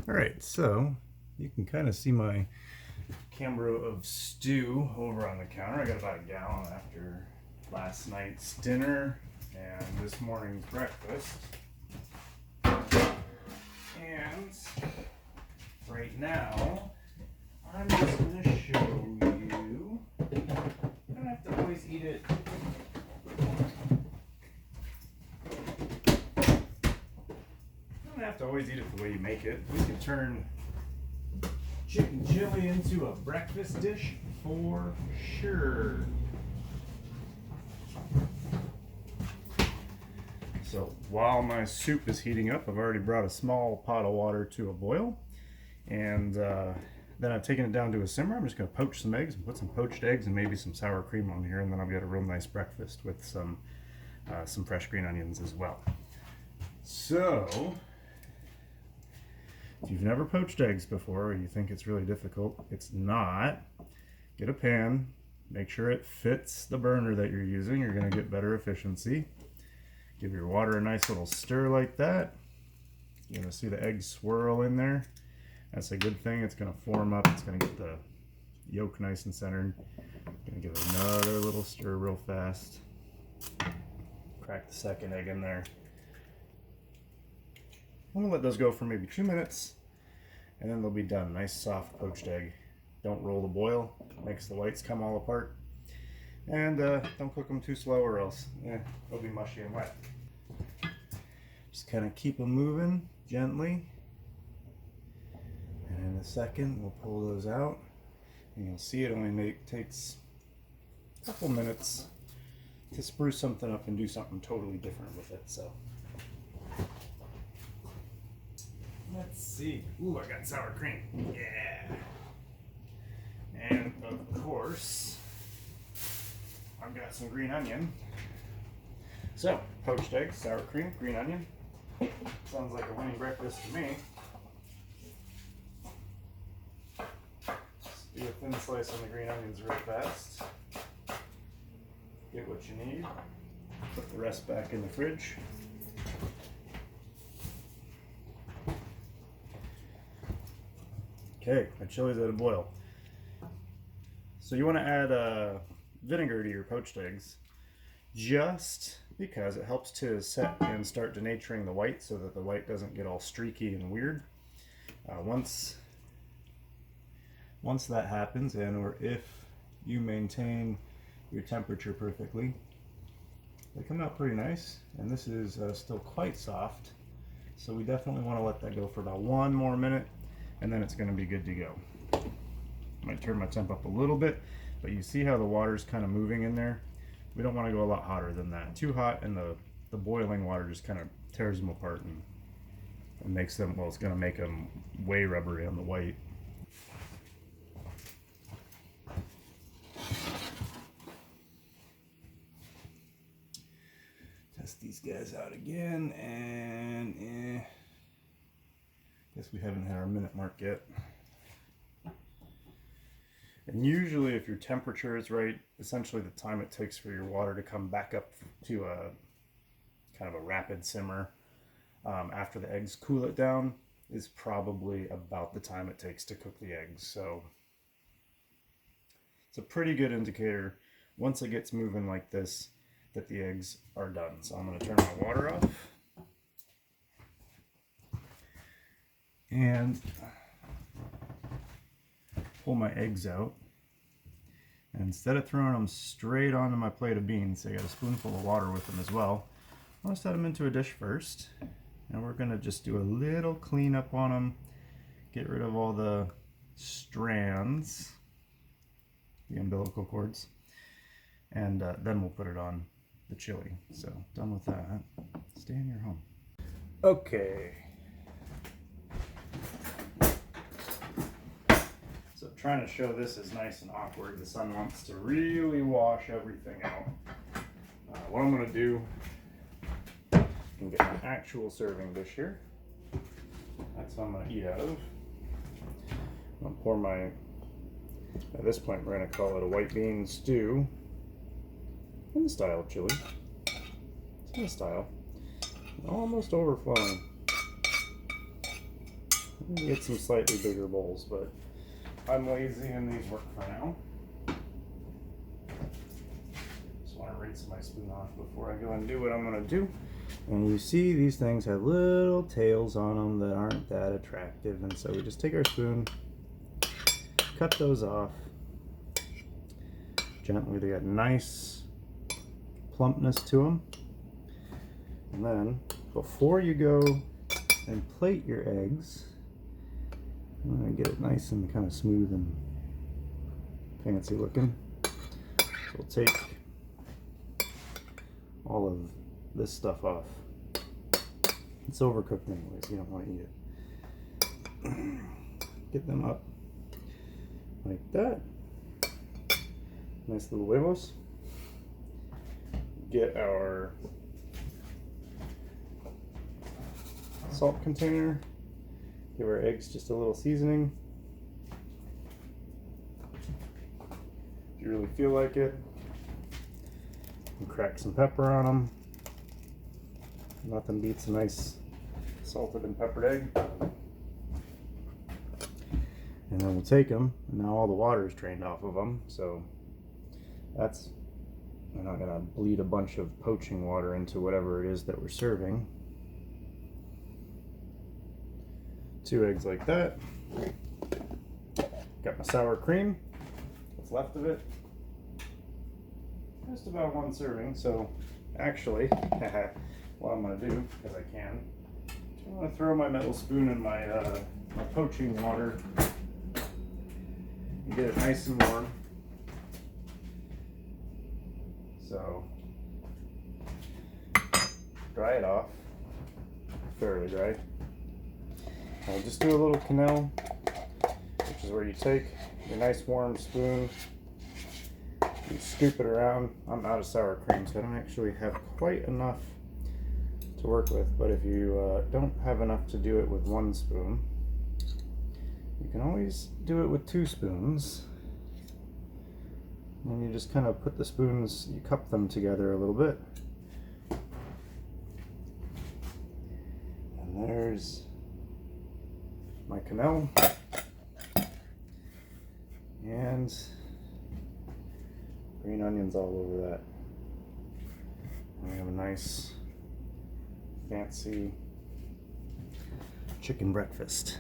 All right, so you can kind of see my camera of stew over on the counter. I got about a gallon after last night's dinner and this morning's breakfast. And right now, I'm just going to show you. I don't have to always eat it. You don't have to always eat it the way you make it. We can turn chicken chili into a breakfast dish for sure. So while my soup is heating up, I've already brought a small pot of water to a boil, and then I've taken it down to a simmer. I'm just going to poach some eggs and put some poached eggs and maybe some sour cream on here, and then I've got a real nice breakfast with some fresh green onions as well. So if you've never poached eggs before or you think it's really difficult, it's not. Get a pan, make sure it fits the burner that you're using. You're going to get better efficiency. Give your water a nice little stir like that. You're going to see the eggs swirl in there. That's a good thing. It's going to form up. It's going to get the yolk nice and centered. Going to give it another little stir real fast. Crack the second egg in there. I'm going to let those go for maybe 2 minutes, and then they'll be done. Nice soft poached egg. Don't roll the boil. Makes the whites come all apart. And don't cook them too slow or else they'll be mushy and wet. Just kind of keep them moving gently. And in a second, we'll pull those out. And you'll see it only takes a couple minutes to spruce something up and do something totally different with it. So let's see. Ooh, I got sour cream. Yeah. And of course, I've got some green onion. So, poached eggs, sour cream, green onion. Sounds like a winning breakfast to me. Just do a thin slice on the green onions real fast. Get what you need. Put the rest back in the fridge. Okay, my chili's at a boil. So you want to add vinegar to your poached eggs, just because it helps to set and start denaturing the white so that the white doesn't get all streaky and weird. Once that happens, and or if you maintain your temperature perfectly, they come out pretty nice. And this is still quite soft, so we definitely want to let that go for about 1 more minute, and then it's going to be good to go. I might turn my temp up a little bit, but you see how the water's kind of moving in there? We don't want to go a lot hotter than that. Too hot and the boiling water just kind of tears them apart and makes them, well, it's going to make them way rubbery on the white. Test these guys out again, and guess we haven't had our minute mark yet. And usually if your temperature is right, essentially the time it takes for your water to come back up to a kind of a rapid simmer after the eggs cool it down is probably about the time it takes to cook the eggs. So it's a pretty good indicator once it gets moving like this that the eggs are done. So I'm going to turn my water off. And pull my eggs out, and instead of throwing them straight onto my plate of beans, I got a spoonful of water with them as well. I'm going to set them into a dish first, and we're going to just do a little cleanup on them, get rid of all the strands, the umbilical cords, and then we'll put it on the chili. So done with that. Stay in your home. Okay. So trying to show this is nice and awkward. The sun wants to really wash everything out. What I'm going to do, I can get my actual serving dish here. That's what I'm going to eat out of. I'm going to pour my, at this point we're going to call it a white bean stew. In the style of chili. It's in the style. Almost overflowing. Get some slightly bigger bowls, but I'm lazy and these work for now. Just want to rinse my spoon off before I go and do what I'm going to do. And you see these things have little tails on them that aren't that attractive, and so we just take our spoon, cut those off gently. They got nice plumpness to them. And then before you go and plate your eggs, I'm going to get it nice and kind of smooth and fancy looking. So we'll take all of this stuff off. It's overcooked anyways, you don't want to eat it. Get them up like that. Nice little huevos. Get our salt container. Give our eggs just a little seasoning. If you really feel like it. And crack some pepper on them. Nothing beats a nice salted and peppered egg. And then we'll take them, and now all the water is drained off of them, so that's, we're not going to bleed a bunch of poaching water into whatever it is that we're serving. 2 eggs like that. Got my sour cream, what's left of it. Just about 1 serving, so actually, what I'm going to do, because I can, I'm going to throw my metal spoon in my, my poaching water and get it nice and warm. So, dry it off, fairly dry. I'll just do a little canal, which is where you take your nice warm spoon, you scoop it around. I'm out of sour cream, so I don't actually have quite enough to work with, but if you don't have enough to do it with 1 spoon, you can always do it with 2 spoons. And you just kind of put the spoons, you cup them together a little bit. And there's my quenelle. And green onions all over that. And we have a nice fancy chicken breakfast.